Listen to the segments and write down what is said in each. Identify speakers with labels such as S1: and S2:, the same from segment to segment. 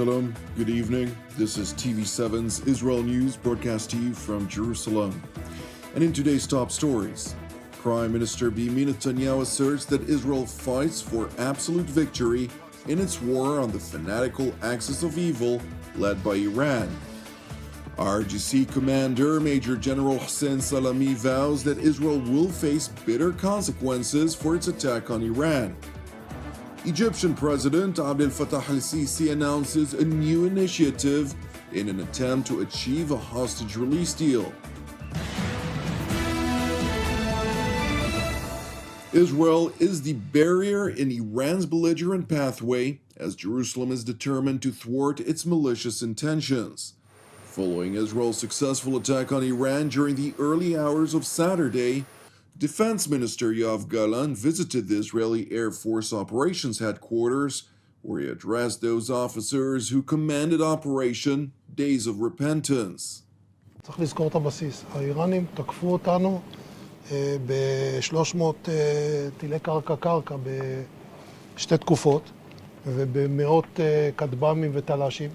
S1: Shalom, good evening. This is TV7's Israel News broadcast to you from Jerusalem. And in today's top stories, Prime Minister Benjamin Netanyahu asserts that Israel fights for absolute victory in its war on the fanatical axis of evil led by Iran. RGC Commander Major General Hussein Salami vows that Israel will face bitter consequences for its attack on Iran. Egyptian President Abdel Fattah al-Sisi announces a new initiative in an attempt to achieve a hostage release deal. Israel is the barrier in Iran's belligerent pathway as Jerusalem is determined to thwart its malicious intentions. Following Israel's successful attack on Iran during the early hours of Saturday, Defense Minister Yoav Gallant visited the Israeli Air Force Operations Headquarters, where he addressed those officers who commanded Operation Days of Repentance.
S2: צריך לזכור את הבסיס. האיראנים תקפו אותנו ב-300 טילי קרקע בשתי תקופות, ובמאות כטב"מים וטל"שים,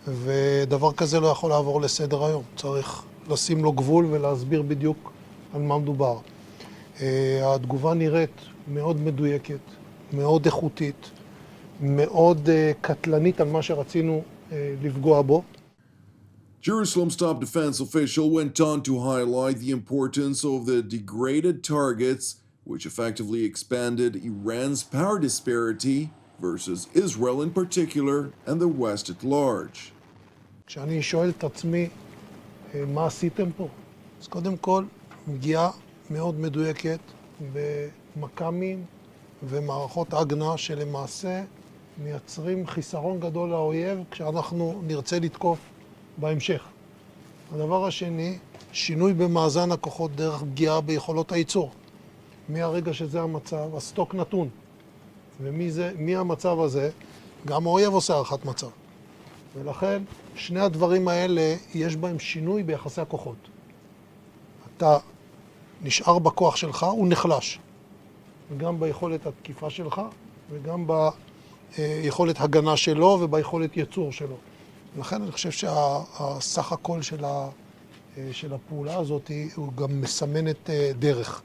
S2: ודבר כזה לא יכול לעבור לסדר היום. צריך לשים לו גבול ולהסביר בדיוק על מה מדובר. התגובה נראית מאוד מדויקת, מאוד איכותית, מאוד קטלנית על מה שרצינו לפגוע בו.
S1: Jerusalem's top defense official went on to highlight the importance of the degraded targets, which effectively expanded Iran's power disparity versus Israel in particular and the West at large.
S2: כשאני שואל את עצמי מה עשיתם פה, אז קודם כל פגיעה מאוד מדויקת במק"מים ומערכות הגנה שלמעשה מייצרים חיסרון גדול לאויב כשאנחנו נרצה לתקוף בהמשך. הדבר השני, שינוי במאזן הכוחות דרך פגיעה ביכולות הייצור. מהרגע שזה המצב, הסטוק נתון. ומהמצב הזה, גם האויב עושה הערכת מצב. ולכן, שני הדברים האלה, יש בהם שינוי ביחסי הכוחות. אתה נשאר בכוח שלך, הוא נחלש. וגם ביכולת התקיפה שלך, וגם ביכולת הגנה שלו, וביכולת ייצור שלו. ולכן אני חושב שהסך הכל של הפעולה הזאת הוא גם מסמנת דרך.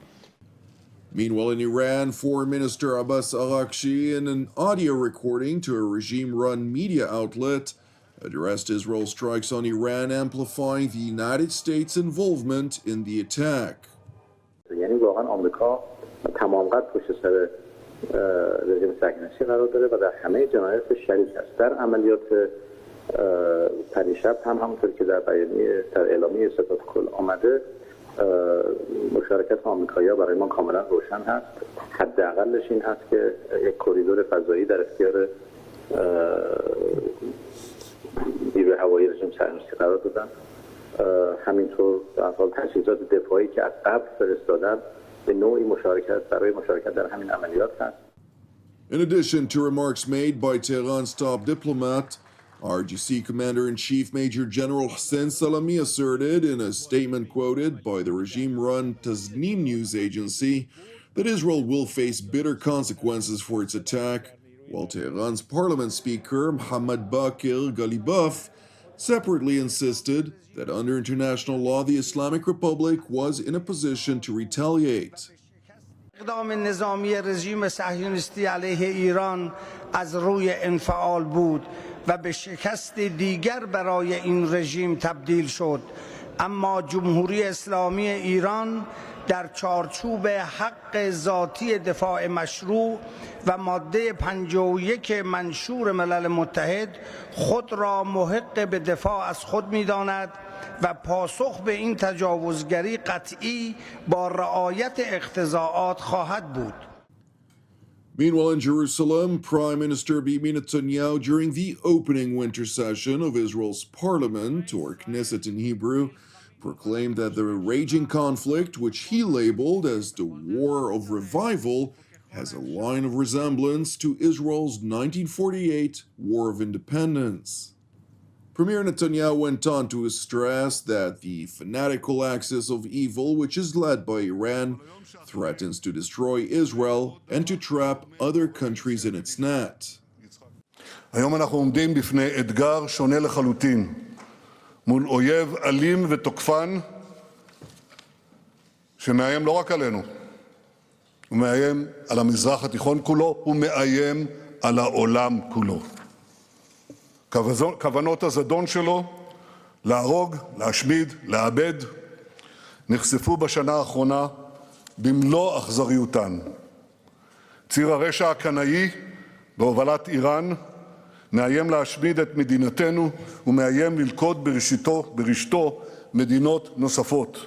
S1: Meanwhile, in Iran, Foreign Minister Abbas Araghchi, in an audio recording to a regime-run media outlet, addressed Israel's strikes on Iran, amplifying the United States' involvement in the attack.
S3: یعنی واقعا آمریکا تمام قد پشت سر رژیم صهیونیستی قرار داره و در همه جنایات شریک است. در عملیات پریشب هم همونطور که در اعلامیه ستاد کل آمده، مشارکت آمریکایی‌ها برای ما کاملا روشن هست. حداقلش این هست که یک کریدور فضایی در اختیار نیروی هوایی رژیم صهیونیستی قرار دادن. همینطور در حال تجهیزات دفاعی که از قبل فرستادن به نوعی برای مشارکت در همین عملیات هست.
S1: In addition to remarks made by Tehran's top diplomat, RGC Commander-in-Chief Major General Hussein Salami asserted in a statement quoted by the regime-run Tasnim news agency that Israel will face bitter consequences for its attack, while Tehran's parliament speaker Mohammad Bakir Ghalibaf separately insisted that under international law the Islamic Republic was in a position to retaliate.
S4: اقدام نظامی رژیم صهیونیستی علیه ایران از روی انفعال بود و به شکست دیگر برای این رژیم تبدیل شد، اما جمهوری اسلامی ایران در چارچوب حق ذاتی دفاع مشروع و ماده 51 منشور ملل متحد خود را محق به دفاع از خود می‌داند و پاسخ به این تجاوزگری قطعی با رعایت اقتضاعات خواهد بود.
S1: Meanwhile, in Jerusalem, Prime Minister Benjamin Netanyahu, during the opening winter session of Israel's parliament, or Knesset in Hebrew, proclaimed that the raging conflict, which he labeled as the War of Revival, has a line of resemblance to Israel's 1948 War of Independence. Premier Netanyahu went on to stress that the fanatical axis of evil, which is led by Iran, threatens to destroy Israel and to trap other countries in its net.
S5: היום אנחנו עומדים בפני אתגר שונה לחלוטין, מול אויב אלים ותוקפן שמאיים לא רק עלינו, הוא מאיים על המזרח התיכון כולו, הוא מאיים על העולם כולו. כוונות הזדון שלו להרוג, להשמיד, לאבד, נחשפו בשנה האחרונה במלוא אכזריותן. ציר הרשע הקנאי בהובלת איראן מאיים להשמיד את מדינתנו ומאיים ללכוד ברשתו מדינות נוספות.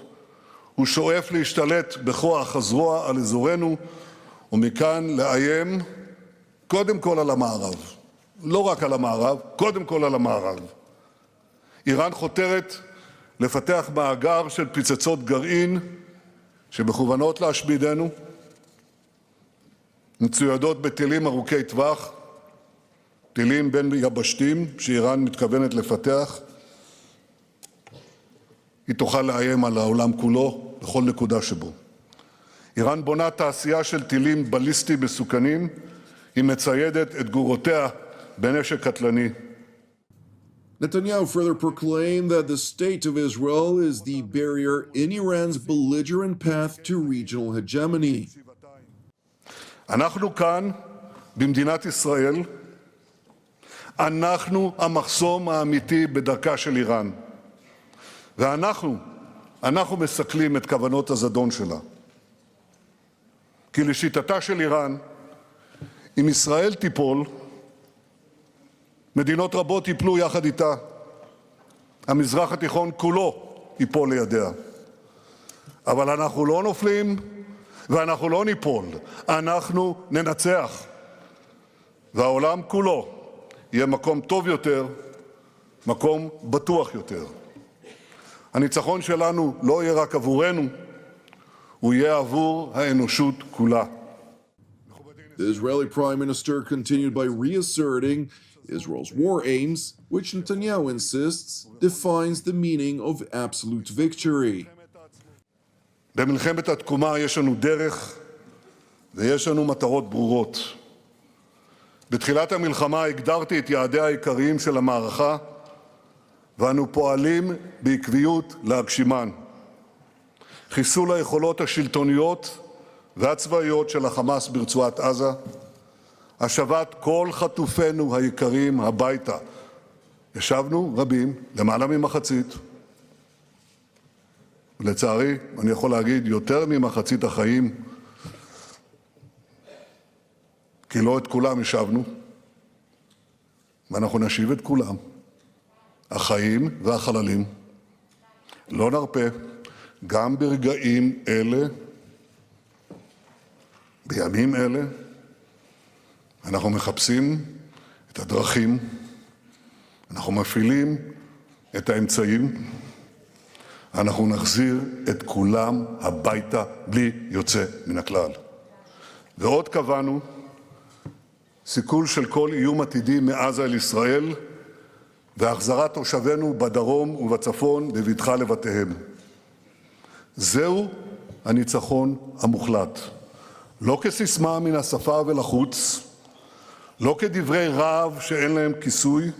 S5: הוא שואף להשתלט בכוח הזרוע על אזורנו, ומכאן לאיים קודם כל על המערב. לא רק על המערב, קודם כל על המערב. איראן חותרת לפתח מאגר של פצצות גרעין שמכוונות להשמידנו, מצוידות בטילים ארוכי טווח, טילים בין יבשתיים שאיראן מתכוונת לפתח. היא תוכל לאיים על העולם כולו בכל נקודה שבו. איראן בונה תעשייה של טילים בליסטיים מסוכנים, היא מציידת את גרורותיה בנשק קטלני.
S1: Netanyahu further proclaimed that the state of Israel is the barrier in Iran's belligerent path to regional hegemony.
S5: אנחנו כאן, במדינת ישראל, אנחנו המחסום האמיתי בדרכה של איראן. ואנחנו מסכלים את כוונות הזדון שלה. כי לשיטתה של איראן, אם ישראל תיפול, מדינות רבות ייפלו יחד איתה. המזרח התיכון כולו ייפול לידיה. אבל אנחנו לא נופלים ואנחנו לא ניפול. אנחנו ננצח. והעולם כולו יהיה מקום טוב יותר, מקום בטוח יותר. הניצחון שלנו לא יהיה רק עבורנו, הוא יהיה עבור האנושות כולה.
S1: The Israeli Prime Minister continued by reasserting Israel's war aims, which Netanyahu insists defines the meaning of absolute victory.
S5: במלחמת התקומה יש לנו דרך ויש לנו מטרות ברורות. בתחילת המלחמה הגדרתי את יעדיה העיקריים של המערכה, ואנו פועלים בעקביות להגשימן. חיסול היכולות השלטוניות והצבאיות של החמאס ברצועת עזה, השבת כל חטופינו היקרים הביתה. ישבנו רבים, למעלה ממחצית. לצערי, אני יכול להגיד יותר ממחצית החיים, כי לא את כולם ישבנו, ואנחנו נשיב את כולם, החיים והחללים. לא נרפה, גם ברגעים אלה, בימים אלה, אנחנו מחפשים את הדרכים, אנחנו מפעילים את האמצעים, אנחנו נחזיר את כולם הביתה בלי יוצא מן הכלל. ועוד קבענו סיכול של כל איום עתידי מעזה אל ישראל והחזרת תושבינו בדרום ובצפון בבטחה לבתיהם. זהו הניצחון המוחלט. לא כסיסמה מן השפה ולחוץ, לא כדברי רעב שאין להם כיסוי,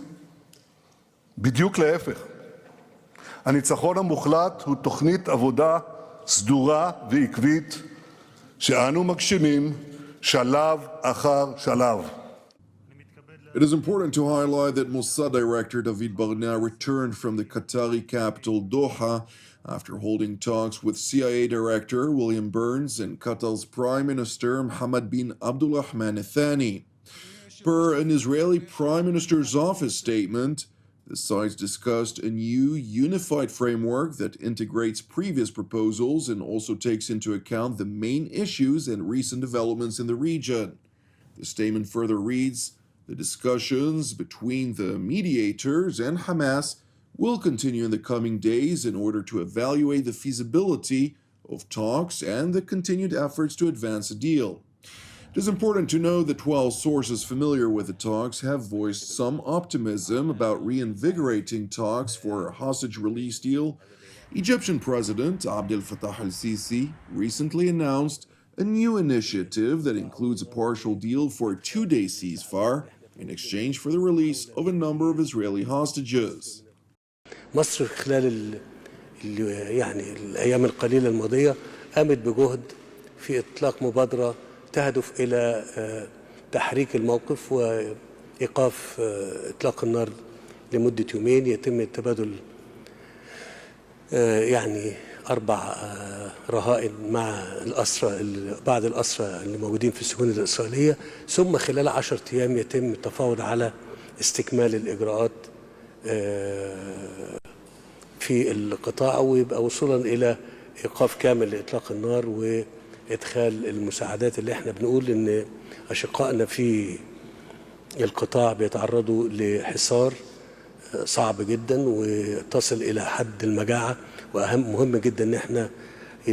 S5: בדיוק להפך. הניצחון המוחלט הוא תוכנית עבודה סדורה ועקבית שאנו מגשימים שלב אחר שלב.
S1: It is important to highlight that Mossad Director David Barnea returned from the Qatari capital Doha after holding talks with CIA Director William Burns and Qatar's Prime Minister Mohammed bin Abdulrahman Thani. Per an Israeli Prime Minister's office statement, the sides discussed a new unified framework that integrates previous proposals and also takes into account the main issues and recent developments in the region. The statement further reads, the discussions between the mediators and Hamas will continue in the coming days in order to evaluate the feasibility of talks and the continued efforts to advance a deal. It is important to know that while sources familiar with the talks have voiced some optimism about reinvigorating talks for a hostage release deal, Egyptian President Abdel Fattah al-Sisi recently announced a new initiative that includes a partial deal for a 2-day ceasefire in exchange for the release of a number of Israeli hostages.
S6: مصر خلال يعني الأيام القليلة الماضية قامت بجهد في إطلاق مبادرة تهدف إلى تحريك الموقف وإيقاف إطلاق النار لمدة يومين. يتم التبادل يعني 4 رهائن مع الأسرى، بعض الأسرى اللي موجودين في السجون الإسرائيلية، ثم خلال 10 أيام يتم التفاوض على استكمال الإجراءات في القطاع، ويبقى وصولا إلى إيقاف كامل لإطلاق النار وإدخال المساعدات اللي احنا بنقول إن أشقائنا في القطاع بيتعرضوا لحصار صعب جدا وتصل إلى حد المجاعة، مهم جدا إن احنا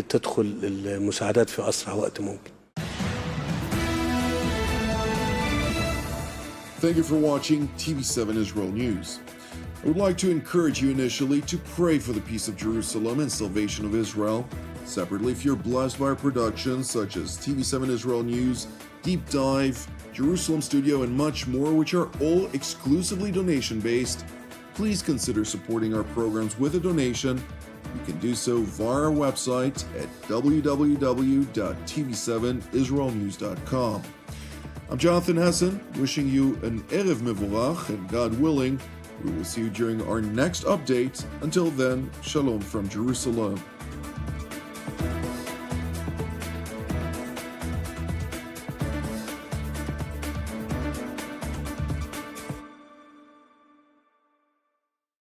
S6: تدخل المساعدات في أسرع وقت ممكن.
S1: Thank you for watching TV7 Israel News. I would like to encourage you initially to pray for the peace of Jerusalem and salvation of Israel. Separately, if you're blessed by our productions such as TV7 Israel News, Deep Dive, Jerusalem Studio, and much more, which are all exclusively donation-based, please consider supporting our programs with a donation. You can do so via our website at www.tv7israelnews.com. I'm Jonathan Hessen, wishing you an Erev Mevorach, and God willing, we will see you during our next update. Until then, Shalom from Jerusalem.